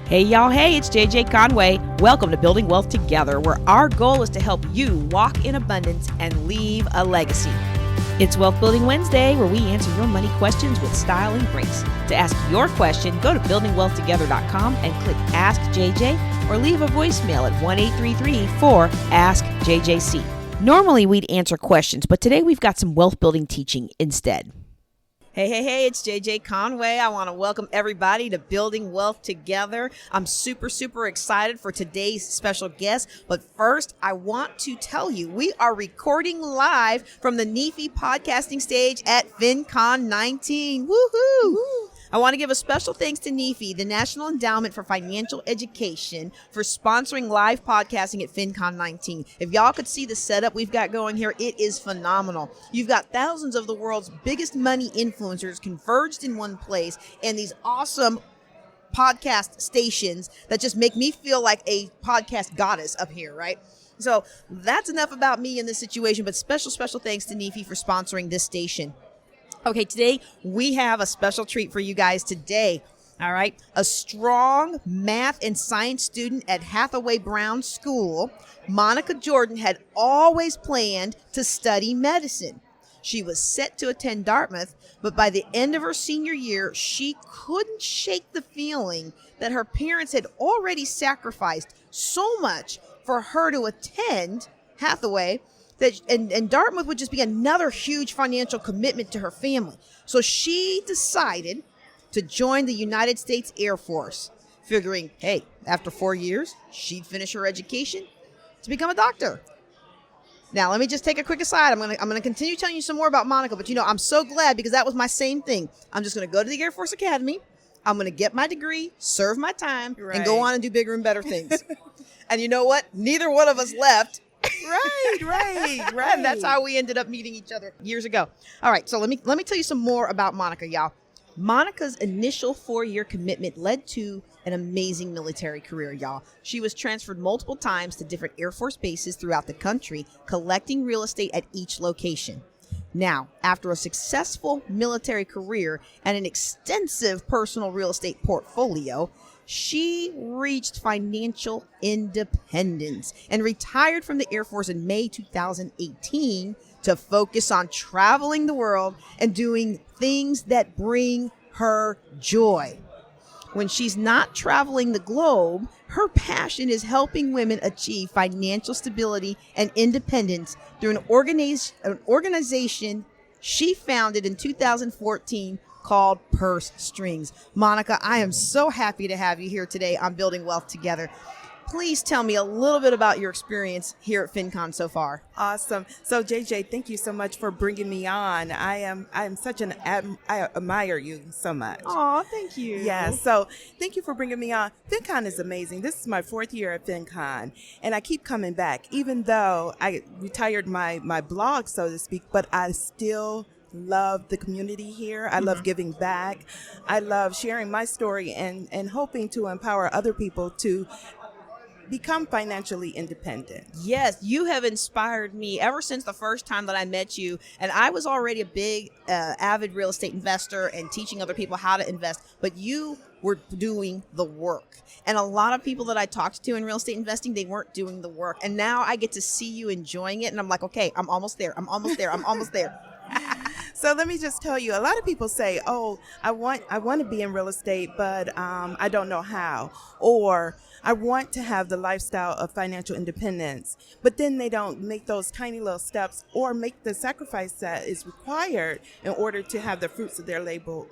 Hey y'all, hey, it's JJ Conway. Welcome to Building Wealth Together, where our goal is to help you walk in abundance and leave a legacy. It's Wealth Building Wednesday, where we answer your money questions with style and grace. To ask your question, go to buildingwealthtogether.com and click Ask JJ or leave a voicemail at 1-833-4-ASK-JJC. Normally we'd answer questions, but today we've got some wealth building teaching instead. Hey, it's JJ Conway. I want to welcome everybody to Building Wealth Together. I'm super excited for today's special guest. But first, I want to tell you, we are recording live from the NEFI podcasting stage at FinCon 19. Woohoo! Woo. I want to give a special thanks to NEFI, the National Endowment for Financial Education, for sponsoring live podcasting at FinCon 19. If y'all could see the setup we've got going here, it is phenomenal. You've got thousands of the world's biggest money influencers converged in one place, and these awesome podcast stations that just make me feel like a podcast goddess up here, right? So that's enough about me in this situation, but special thanks to NEFI for sponsoring this station. Okay, today we have a special treat for you guys today. All right. A strong math and science student at Hathaway Brown School, Monica Jordan had always planned to study medicine. She was set to attend Dartmouth, but by the end of her senior year, she couldn't shake the feeling that her parents had already sacrificed so much for her to attend Hathaway, and Dartmouth would just be another huge financial commitment to her family. So she decided to join the United States Air Force, figuring, hey, after 4 years, she'd finish her education to become a doctor. Now, let me just take a quick aside. I'm gonna continue telling you some more about Monica, but I'm so glad because that was my same thing. I'm just gonna go to the Air Force Academy. I'm gonna get my degree, serve my time, and go on and do bigger and better things. And you know what? Neither one of us left. Right. And that's how we ended up meeting each other years ago. All right, so let me tell you some more about Monica, y'all. Monica's initial 4-year commitment led to an amazing military career, y'all. She was transferred multiple times to different Air Force bases throughout the country, collecting real estate at each location. Now, after a successful military career and an extensive personal real estate portfolio, she reached financial independence and retired from the Air Force in May 2018 to focus on traveling the world and doing things that bring her joy. When she's not traveling the globe, her passion is helping women achieve financial stability and independence through an organization she founded in 2014 called Purse Strings. Monica, I am so happy to have you here today on Building Wealth Together. Please tell me a little bit about your experience here at FinCon so far. Awesome. So JJ, thank you so much for bringing me on. I am such I admire you so much. Oh, thank you. Yeah. So thank you for bringing me on. FinCon is amazing. This is my 4th year at FinCon, and I keep coming back, even though I retired my blog, so to speak, but I still love the community here. I love giving back. I love sharing my story and hoping to empower other people to become financially independent. Yes, you have inspired me ever since the first time that I met you. And I was already a big avid real estate investor and teaching other people how to invest. But you were doing the work. And a lot of people that I talked to in real estate investing, they weren't doing the work. And now I get to see you enjoying it. And I'm like, okay, I'm almost there. So let me just tell you, a lot of people say, oh, I want to be in real estate, but I don't know how. Or I want to have the lifestyle of financial independence, but then they don't make those tiny little steps or make the sacrifice that is required in order to have the fruits of their labor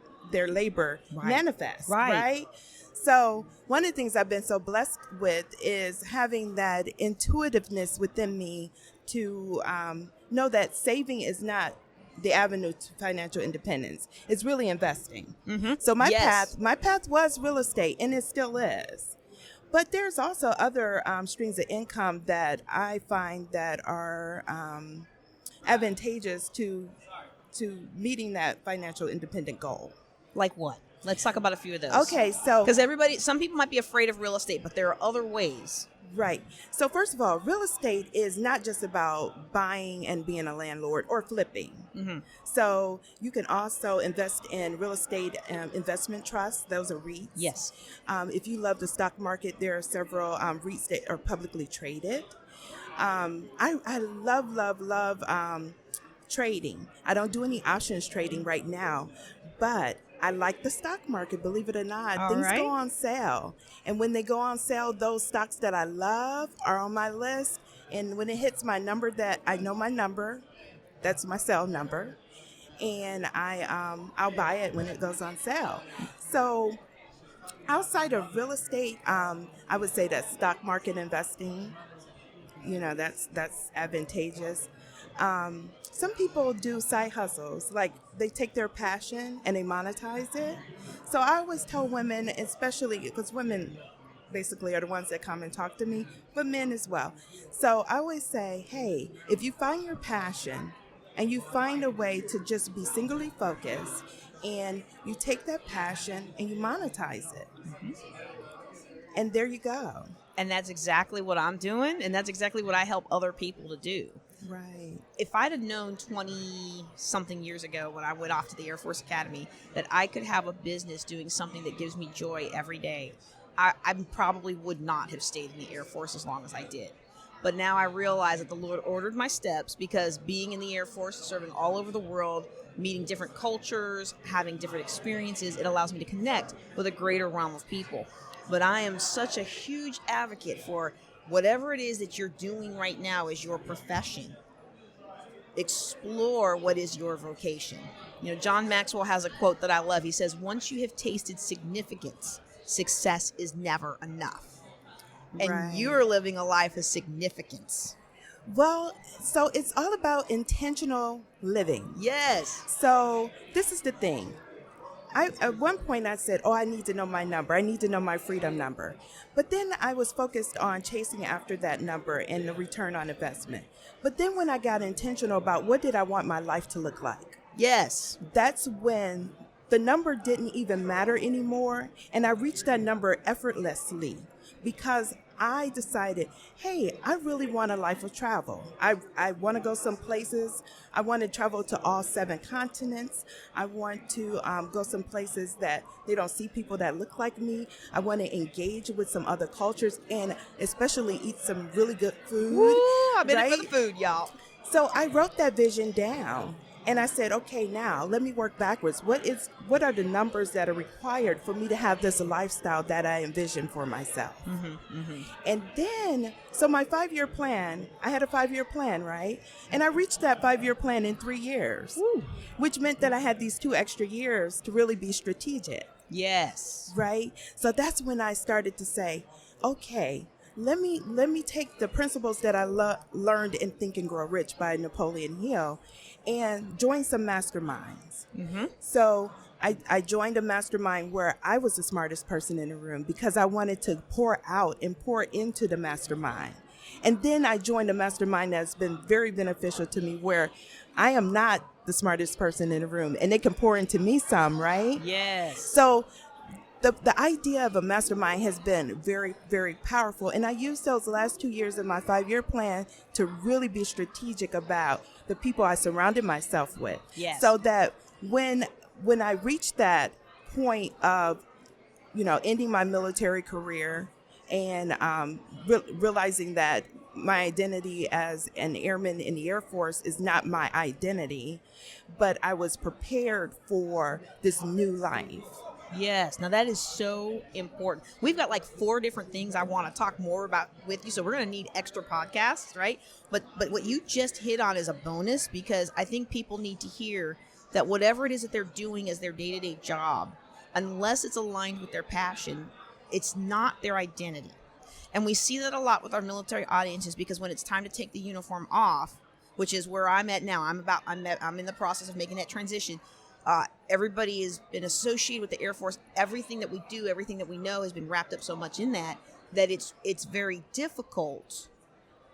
manifest, right? So one of the things I've been so blessed with is having that intuitiveness within me to know that saving is not the avenue to financial independence. It's really investing. So my path was real estate, and it still is. But there's also other streams of income that I find that are advantageous to meeting that financial independent goal. Like what? Let's talk about a few of those. Okay, so because some people might be afraid of real estate, but there are other ways. Right. So first of all, real estate is not just about buying and being a landlord or flipping. So you can also invest in real estate investment trusts. Those are REITs. Yes. If you love the stock market, there are several REITs that are publicly traded. I love trading. I don't do any options trading right now, but I like the stock market, believe it or not. All Things right. go on sale. And when they go on sale, those stocks that I love are on my list. And when it hits my number that I know my number, that's my cell number. And I'll buy it when it goes on sale. So outside of real estate, I would say that stock market investing, that's advantageous. Some people do side hustles, like they take their passion and they monetize it. So I always tell women, especially because women basically are the ones that come and talk to me, but men as well. So I always say, hey, if you find your passion and you find a way to just be singly focused, and you take that passion and you monetize it, and there you go. And that's exactly what I'm doing, and that's exactly what I help other people to do. Right. If I'd have known 20-something years ago when I went off to the Air Force Academy that I could have a business doing something that gives me joy every day, I probably would not have stayed in the Air Force as long as I did. But now I realize that the Lord ordered my steps, because being in the Air Force, serving all over the world, meeting different cultures, having different experiences, it allows me to connect with a greater realm of people. But I am such a huge advocate for whatever it is that you're doing right now is your profession. Explore what is your vocation. John Maxwell has a quote that I love. He says, once you have tasted significance, success is never enough. And Right. you're living a life of significance. Well, so it's all about intentional living. Yes. So this is the thing. At one point I said, I need to know my number. I need to know my freedom number. But then I was focused on chasing after that number and the return on investment. But then when I got intentional about what did I want my life to look like, Yes. that's when the number didn't even matter anymore. And I reached that number effortlessly because I decided, hey, I really want a life of travel. I want to go some places. I want to travel to all 7 continents. I want to go some places that they don't see people that look like me. I want to engage with some other cultures and especially eat some really good food. Woo, I'm in it for right? the food, y'all. So I wrote that vision down. And I said, okay, now let me work backwards. What are the numbers that are required for me to have this lifestyle that I envision for myself? And then, so my 5-year plan, I had a 5-year plan, right? And I reached that 5-year plan in 3 years, which meant that I had these 2 extra years to really be strategic. Yes. Right? So that's when I started to say, okay, let me take the principles that I learned in Think and Grow Rich by Napoleon Hill and join some masterminds. So I joined a mastermind where I was the smartest person in the room because I wanted to pour out and pour into the mastermind. And then I joined a mastermind that's been very beneficial to me where I am not the smartest person in the room and they can pour into me some, right? Yes. So the idea of a mastermind has been very, very powerful. And I used those last 2 years of my 5-year plan to really be strategic about the people I surrounded myself with. Yes. So that when I reached that point of, ending my military career and realizing that my identity as an airman in the Air Force is not my identity, but I was prepared for this new life. Yes. Now that is so important. We've got like 4 different things I want to talk more about with you. So we're going to need extra podcasts, right? But what you just hit on is a bonus because I think people need to hear that whatever it is that they're doing as their day-to-day job, unless it's aligned with their passion, it's not their identity. And we see that a lot with our military audiences because when it's time to take the uniform off, which is where I'm at now, I'm in the process of making that transition. Everybody has been associated with the Air Force. Everything that we do, everything that we know has been wrapped up so much in that it's very difficult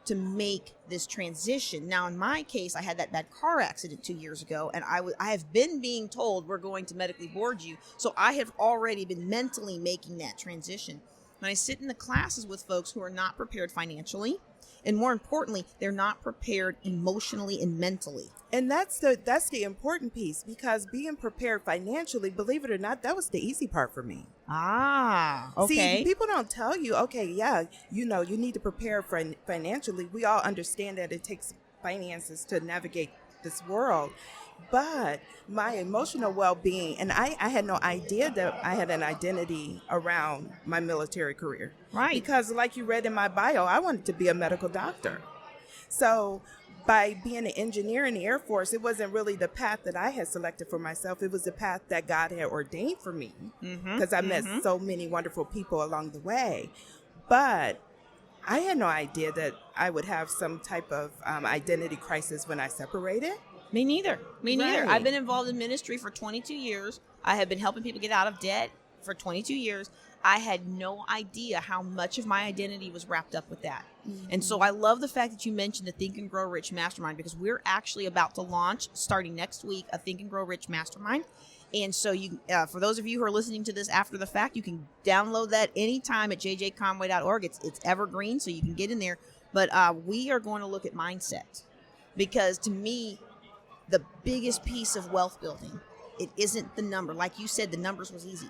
to make this transition. Now, in my case, I had that bad car accident 2 years ago, and I have been being told we're going to medically board you. So I have already been mentally making that transition. When I sit in the classes with folks who are not prepared financially, and more importantly, they're not prepared emotionally and mentally. And that's the important piece, because being prepared financially, believe it or not, that was the easy part for me. Ah, okay. See, people don't tell you, okay, yeah, you need to prepare financially. We all understand that it takes finances to navigate this world. But my emotional well-being, and I had no idea that I had an identity around my military career. Right. Because like you read in my bio, I wanted to be a medical doctor. So by being an engineer in the Air Force, it wasn't really the path that I had selected for myself. It was the path that God had ordained for me, because I met so many wonderful people along the way. But I had no idea that I would have some type of identity crisis when I separated. Me neither. Right. I've been involved in ministry for 22 years. I have been helping people get out of debt for 22 years. I had no idea how much of my identity was wrapped up with that. And so I love the fact that you mentioned the Think and Grow Rich Mastermind, because we're actually about to launch, starting next week, a Think and Grow Rich Mastermind. And so you, for those of you who are listening to this after the fact, you can download that anytime at jjconway.org. It's evergreen, so you can get in there. But we are going to look at mindset, because to me, the biggest piece of wealth building, it isn't the number. Like you said, the numbers was easy.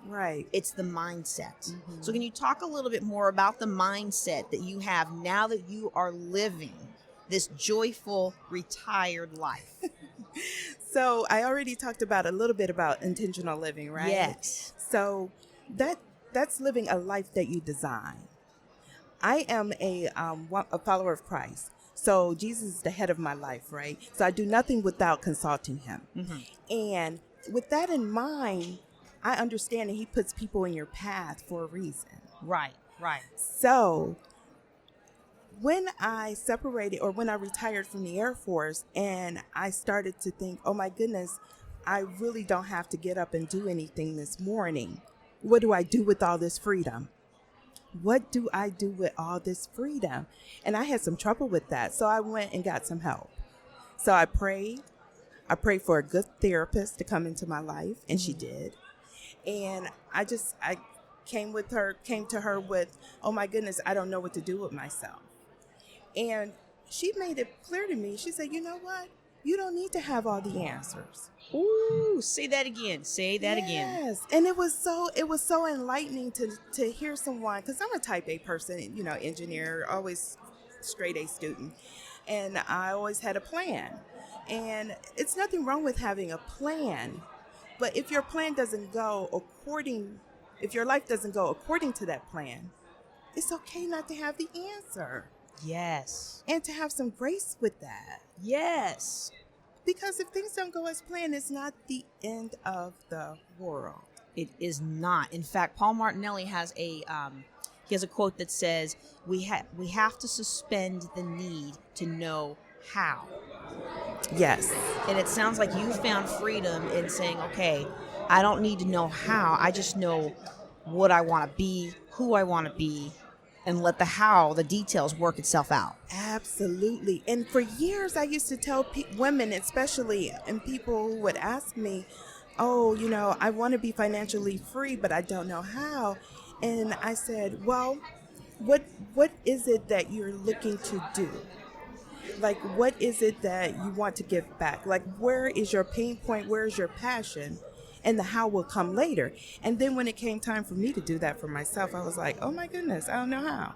Right. It's the mindset. So can you talk a little bit more about the mindset that you have now that you are living this joyful retired life? So I already talked about a little bit about intentional living, right? Yes. So that's living a life that you design. I am a follower of Christ. So Jesus is the head of my life, right? So I do nothing without consulting him. And with that in mind, I understand that he puts people in your path for a reason. Right. So when I separated, or when I retired from the Air Force, and I started to think, oh my goodness, I really don't have to get up and do anything this morning. What do I do with all this freedom? What do I do with all this freedom? And I had some trouble with that. So I went and got some help. So I prayed. I prayed for a good therapist to come into my life, and she did. And I came to her with, oh my goodness, I don't know what to do with myself. And she made it clear to me. She said, you know what? You don't need to have all the answers. Ooh, say that again. Again. Yes. And it was so enlightening to hear someone, because I'm a type A person, engineer, always straight A student. And I always had a plan. And it's nothing wrong with having a plan. But if your plan doesn't go if your life doesn't go according to that plan, it's okay not to have the answer. Yes. And to have some grace with that. Yes. Because if things don't go as planned, it's not the end of the world. It is not. In fact, Paul Martinelli has a quote that says, we have to suspend the need to know how. Yes. And it sounds like you found freedom in saying, okay, I don't need to know how. I just know what I want to be, who I want to be, and let the details work itself out. Absolutely. And for years, I used to tell women, especially, and people who would ask me, oh, I want to be financially free, but I don't know how. And I said, well, what is it that you're looking to do? Like, what is it that you want to give back? Like, where is your pain point? Where is your passion? And the how will come later. And then when it came time for me to do that for myself, I was like, oh my goodness, I don't know how.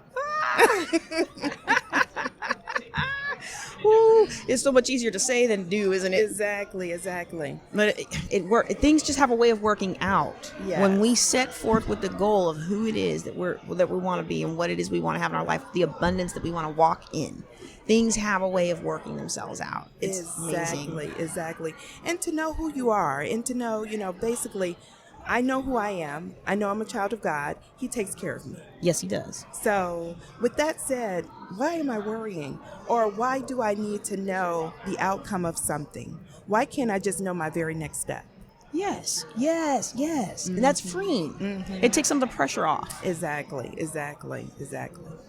Ooh, it's so much easier to say than do, isn't it? Exactly. But things just have a way of working out. Yes. When we set forth with the goal of who it is that we want to be and what it is we want to have in our life, the abundance that we want to walk in, things have a way of working themselves out. It's amazing. Exactly. And to know who you are, and to know, basically, I know who I am. I know I'm a child of God. He takes care of me. Yes, he does. So with that said, why am I worrying? Or why do I need to know the outcome of something? Why can't I just know my very next step? Yes. And that's freeing. It takes some of the pressure off. Exactly.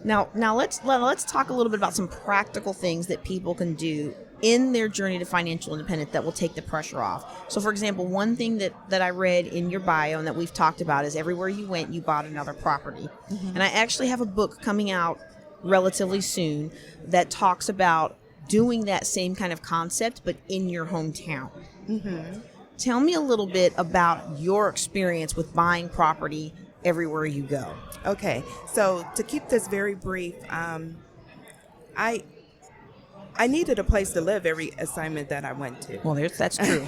Now let's talk a little bit about some practical things that people can do in their journey to financial independence that will take the pressure off. So, for example, one thing that I read in your bio and that we've talked about is everywhere you went, you bought another property. And I actually have a book coming out relatively soon that talks about doing that same kind of concept, but in your hometown. Tell me a little bit about your experience with buying property everywhere you go. Okay, so to keep this very brief, I needed a place to live every assignment that I went to. Well, that's true.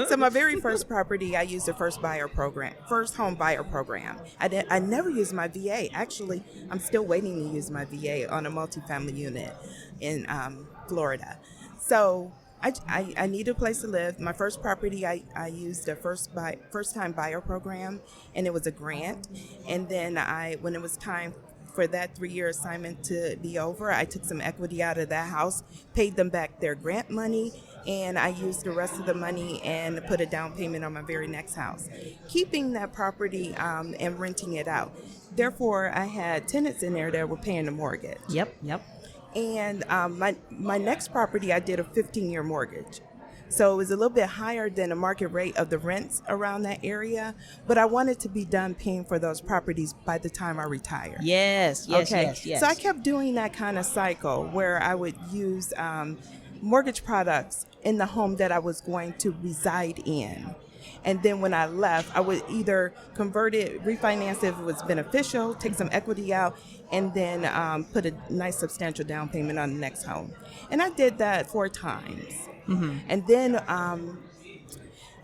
So my very first property, I used the first home buyer program. I never used my VA. Actually, I'm still waiting to use my VA on a multifamily unit in Florida. So I needed a place to live. My first property, I used a first time buyer program, and it was a grant. And then when it was time for that 3-year assignment to be over, I took some equity out of that house, paid them back their grant money, and I used the rest of the money and put a down payment on my very next house, keeping that property and renting it out. Therefore, I had tenants in there that were paying the mortgage. Yep. And my next property, I did a 15-year mortgage. So it was a little bit higher than the market rate of the rents around that area, but I wanted to be done paying for those properties by the time I retired. Yes. So I kept doing that kind of cycle where I would use mortgage products in the home that I was going to reside in. And then when I left, I would either convert it, refinance if it was beneficial, take some equity out, and then put a nice substantial down payment on the next home. And I did that 4 times. And then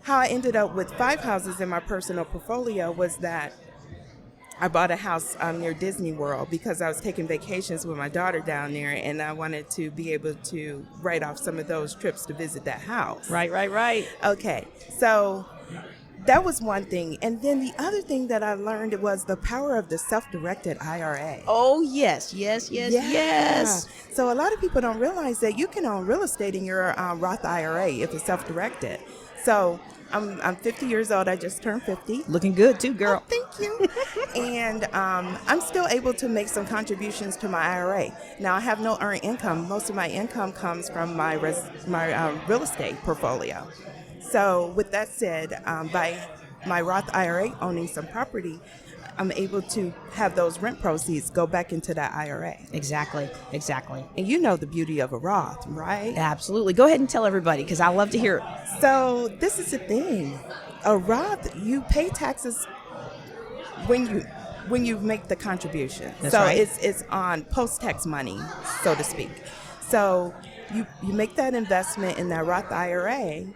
how I ended up with 5 houses in my personal portfolio was that I bought a house near Disney World because I was taking vacations with my daughter down there, and I wanted to be able to write off some of those trips to visit that house. Right. Okay, so that was one thing. And then the other thing that I learned was the power of the self-directed IRA. Oh, yes. So a lot of people don't realize that you can own real estate in your Roth IRA if it's self-directed. So I'm 50 years old. I just turned 50. Looking good too, girl. Oh, thank you. And I'm still able to make some contributions to my IRA. Now, I have no earned income. Most of my income comes from my real estate portfolio. So with that said, by my Roth IRA owning some property, I'm able to have those rent proceeds go back into that IRA. Exactly. And you know the beauty of a Roth, right? Absolutely. Go ahead and tell everybody because I love to hear it. So this is the thing. A Roth, you pay taxes when you make the contribution. That's right. It's on post-tax money, so to speak. So you make that investment in that Roth IRA.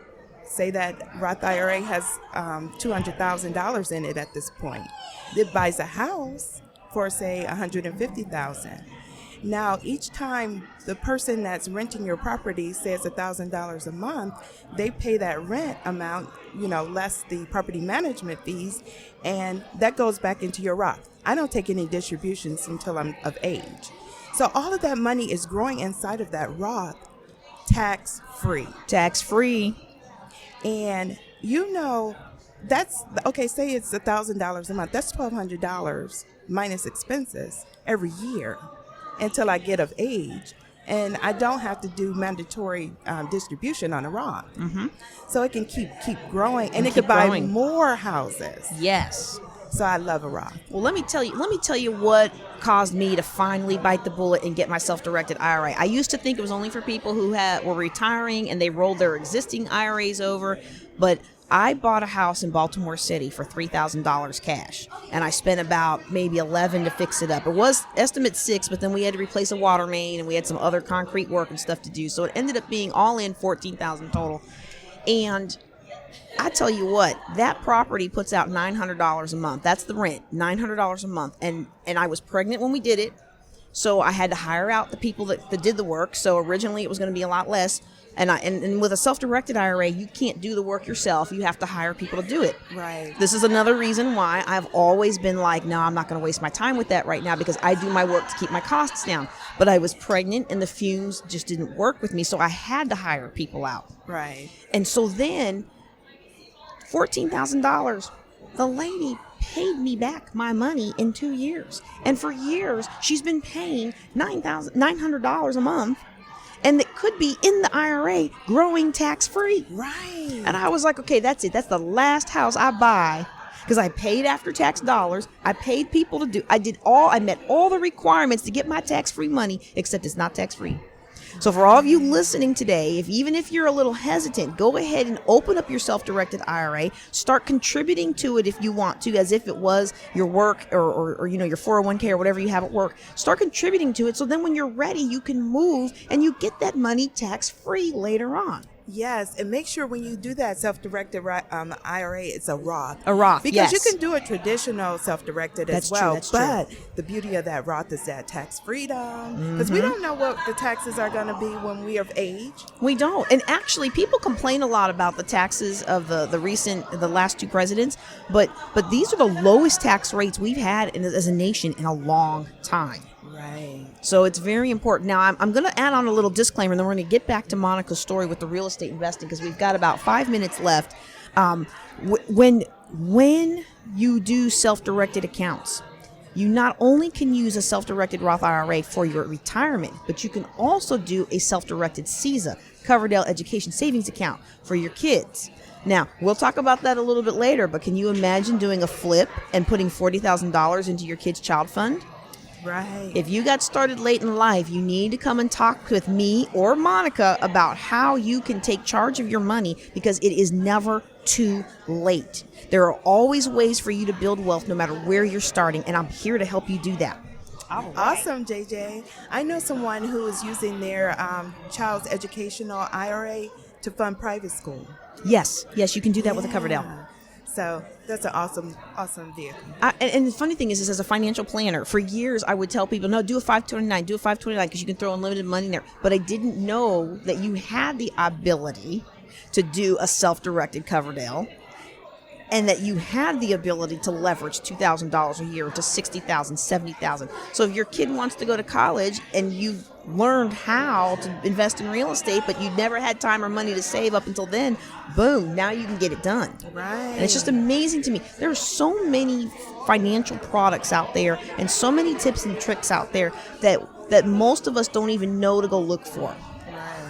Say that Roth IRA has $200,000 in it at this point. It buys a house for, say, $150,000. Now, each time the person that's renting your property says $1,000 a month, they pay that rent amount, less the property management fees, and that goes back into your Roth. I don't take any distributions until I'm of age. So all of that money is growing inside of that Roth tax-free. Tax-free. And that's, okay, say it's $1,000 a month. That's $1,200 minus expenses every year until I get of age. And I don't have to do mandatory distribution on a Roth. So it can keep growing, and it could buy more houses. Yes. So I love a Roth. Well, let me tell you what caused me to finally bite the bullet and get my self-directed IRA. I used to think it was only for people who were retiring and they rolled their existing IRAs over, but I bought a house in Baltimore City for $3,000 cash, and I spent about maybe $11,000 to fix it up. It was estimate $6,000, but then we had to replace a water main, and we had some other concrete work and stuff to do, so it ended up being all in $14,000 total. And I tell you what, that property puts out $900 a month. That's the rent, $900 a month. And I was pregnant when we did it, so I had to hire out the people that did the work. So originally it was going to be a lot less. And with a self-directed IRA, you can't do the work yourself. You have to hire people to do it. Right. This is another reason why I've always been like, no, I'm not going to waste my time with that right now because I do my work to keep my costs down. But I was pregnant and the fumes just didn't work with me, so I had to hire people out. Right. And so then $14,000, the lady paid me back my money in 2 years. And for years, she's been paying $900 a month. and that could be in the IRA growing tax-free. Right. And I was like, okay, that's it. That's the last house I buy, because I paid after tax dollars. I paid people to do, I met all the requirements to get my tax-free money, except it's not tax-free. So for all of you listening today, even if you're a little hesitant, go ahead and open up your self-directed IRA. Start contributing to it if you want to, as if it was your work or your 401k or whatever you have at work. Start contributing to it, so then when you're ready, you can move and you get that money tax-free later on. Yes, and make sure when you do that self-directed IRA, it's a Roth. A Roth, because yes. you can do a traditional self-directed That's as well. true, that's true. But the beauty of that Roth is that tax freedom, because we don't know what the taxes are going to be when we are of age. We don't. And actually, people complain a lot about the taxes of the last two presidents, but these are the lowest tax rates we've had as a nation in a long time. Right. So it's very important. Now, I'm going to add on a little disclaimer, and then we're going to get back to Monica's story with the real estate investing, because we've got about 5 minutes left. When you do self-directed accounts, you not only can use a self-directed Roth IRA for your retirement, but you can also do a self-directed CESA, Coverdell Education Savings Account, for your kids. Now, we'll talk about that a little bit later, but can you imagine doing a flip and putting $40,000 into your kid's child fund? Right. If you got started late in life, you need to come and talk with me or Monica about how you can take charge of your money, because it is never too late. There are always ways for you to build wealth no matter where you're starting, and I'm here to help you do that. Awesome, JJ. I know someone who is using their child's educational IRA to fund private school. Yes, you can do that with a Coverdell. So that's an awesome vehicle. And the funny thing is as a financial planner, for years I would tell people, no, do a 529, because you can throw unlimited money in there. But I didn't know that you had the ability to do a self-directed Coverdell, and that you had the ability to leverage $2,000 a year to $60,000, $70,000. So if your kid wants to go to college and you've learned how to invest in real estate, but you never had time or money to save up until then, boom, now you can get it done. Right. And it's just amazing to me. There are so many financial products out there and so many tips and tricks out there that most of us don't even know to go look for.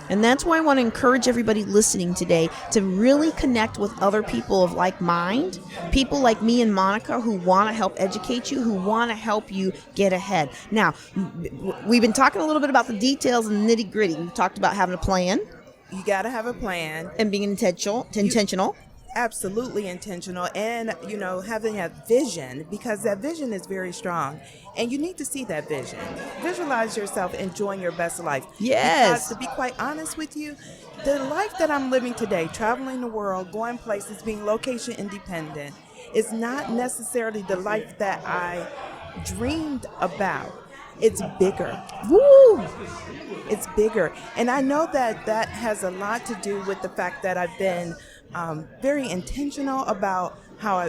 And that's why I want to encourage everybody listening today to really connect with other people of like mind, people like me and Monica who want to help educate you, who want to help you get ahead. Now, we've been talking a little bit about the details and the nitty gritty. We've talked about having a plan. You got to have a plan. And being intentional. Absolutely intentional, and having a vision, because that vision is very strong, and you need to see that vision. Visualize yourself enjoying your best life. Yes. Because to be quite honest with you, the life that I'm living today, traveling the world, going places, being location independent, is not necessarily the life that I dreamed about. It's bigger. Woo! It's bigger, and I know that has a lot to do with the fact that I've been very intentional about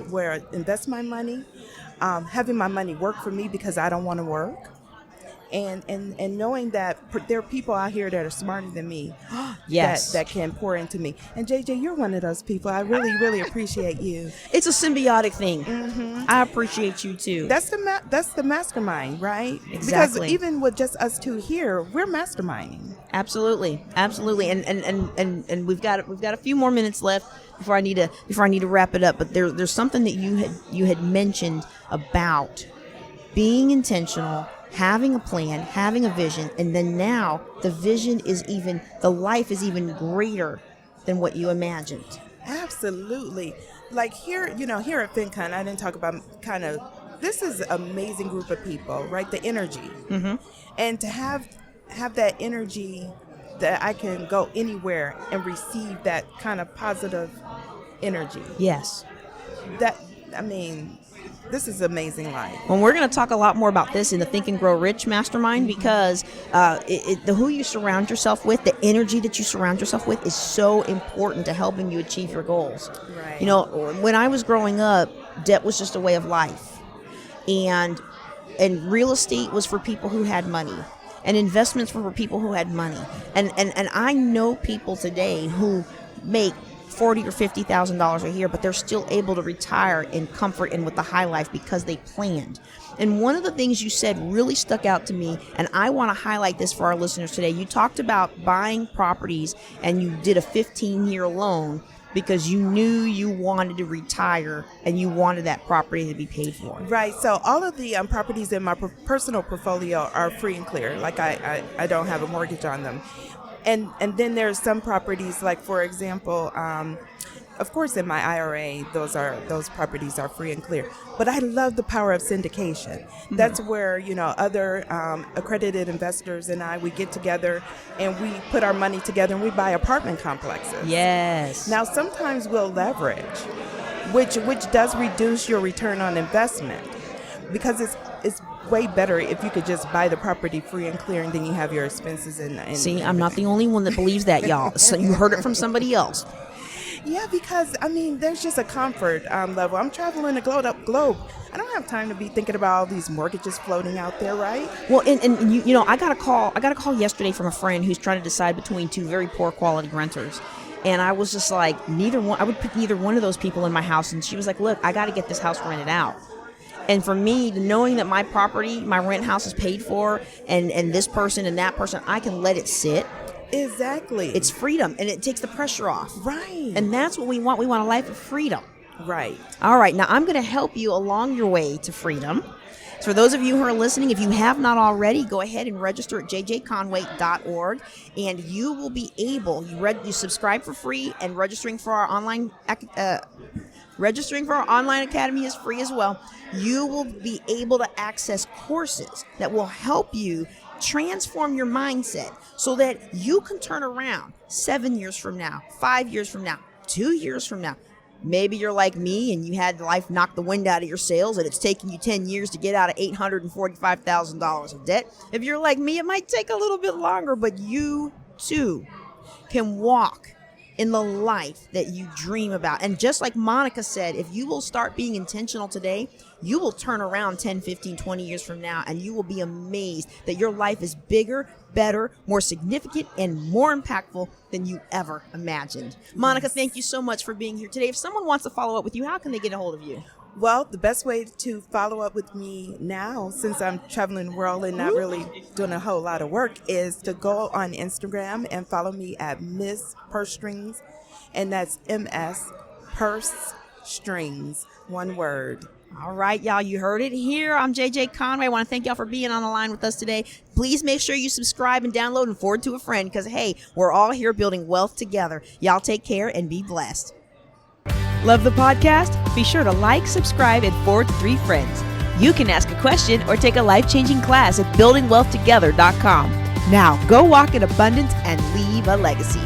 where I invest my money, having my money work for me because I don't want to work, and knowing that there are people out here that are smarter than me. Yes. that can pour into me. And JJ, you're one of those people. I really, really appreciate you. It's a symbiotic thing. Mm-hmm. I appreciate you too. That's the mastermind, right? Exactly. Because even with just us two here, we're masterminding. Absolutely. And we've got a few more minutes left before I need to wrap it up. But there's something that you had mentioned about being intentional, having a plan, having a vision, and then now the life is even greater than what you imagined. Absolutely. Like here at FinCon, I didn't talk about this is an amazing group of people, right? The energy. Mm-hmm. And to have that energy that I can go anywhere and receive that kind of positive energy. Yes. This is amazing life. Well, we're going to talk a lot more about this in the Think and Grow Rich Mastermind, because who you surround yourself with, the energy that you surround yourself with, is so important to helping you achieve your goals. Right. When I was growing up, debt was just a way of life, and real estate was for people who had money, and investments were for people who had money, and I know people today who make $40,000 or $50,000 a year, but they're still able to retire in comfort and with the high life because they planned. And one of the things you said really stuck out to me, and I want to highlight this for our listeners today. You talked about buying properties and you did a 15-year loan because you knew you wanted to retire and you wanted that property to be paid for. Right. So all of the properties in my personal portfolio are free and clear. Like I don't have a mortgage on them. And then there's some properties, like, for example, of course, in my IRA, those properties are free and clear. But I love the power of syndication. Mm-hmm. That's where, other accredited investors and we get together and we put our money together and we buy apartment complexes. Yes. Now, sometimes we'll leverage, which does reduce your return on investment, because it's way better if you could just buy the property free and clear and then you have your expenses and See, I'm not the only one that believes that, y'all. So you heard it from somebody else. Yeah, because, there's just a comfort level. I'm traveling the globe. I don't have time to be thinking about all these mortgages floating out there, right? Well, and you know, I got a call yesterday from a friend who's trying to decide between two very poor quality renters. And I was just like, I would pick neither one of those people in my house. And she was like, look, I got to get this house rented out. And for me, knowing that my property, my rent house is paid for, and this person and that person, I can let it sit. Exactly. It's freedom, and it takes the pressure off. Right. And that's what we want. We want a life of freedom. Right. All right. Now, I'm going to help you along your way to freedom. So for those of you who are listening, if you have not already, go ahead and register at jjconway.org, and you will be able, you subscribe for free, and registering for our online academy is free as well. You will be able to access courses that will help you transform your mindset so that you can turn around 7 years from now, 5 years from now, 2 years from now. Maybe you're like me and you had life knock the wind out of your sails and it's taken you 10 years to get out of $845,000 of debt. If you're like me, it might take a little bit longer, but you too can walk in the life that you dream about. And just like Monica said, if you will start being intentional today, you will turn around 10, 15, 20 years from now, and you will be amazed that your life is bigger, better, more significant, and more impactful than you ever imagined. Monica, thank you so much for being here today. If someone wants to follow up with you, how can they get a hold of you? Well, the best way to follow up with me now, since I'm traveling the world and not really doing a whole lot of work, is to go on Instagram and follow me at Ms. Purse Strings, and that's MS Purse Strings, one word. All right, y'all, you heard it here. I'm JJ Conway. I want to thank y'all for being on the line with us today. Please make sure you subscribe and download and forward to a friend because, hey, we're all here building wealth together. Y'all take care and be blessed. Love the podcast? Be sure to like, subscribe, and forward to 3 friends. You can ask a question or take a life-changing class at buildingwealthtogether.com. Now, go walk in abundance and leave a legacy.